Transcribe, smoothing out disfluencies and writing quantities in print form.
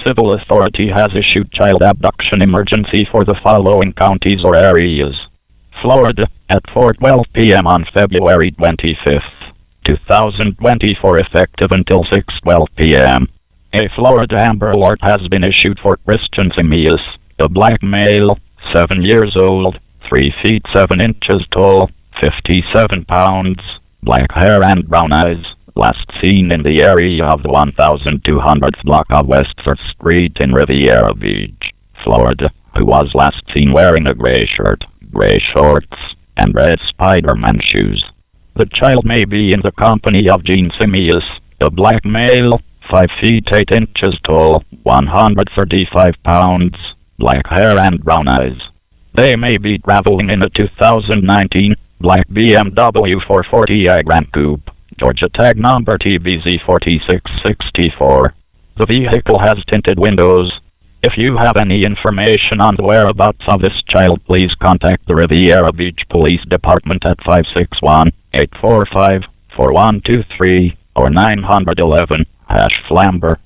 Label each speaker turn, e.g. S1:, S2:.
S1: civil authority has issued child abduction emergency for the following counties or areas. Florida, at 4:12 p.m. on February 25th, 2024, effective until 6:12 p.m. A Florida Amber Alert has been issued for Christian Simeus, a black male, 7 years old, 3 feet 7 inches tall, 57 pounds, black hair and brown eyes, last seen in the area of the 1200th block of West 3rd Street in Riviera Beach, Florida, who was last seen wearing a gray shirt, gray shorts, and red Spider-Man shoes. The child may be in the company of Jean Simeus, a black male, 5 feet 8 inches tall, 135 pounds, black hair and brown eyes. They may be traveling in a 2019 black BMW 440i Gran Coupe, Georgia tag number TBZ4664. The vehicle has tinted windows. If you have any information on the whereabouts of this child, please contact the Riviera Beach Police Department at 561-845-4123 or 911 #Flamber.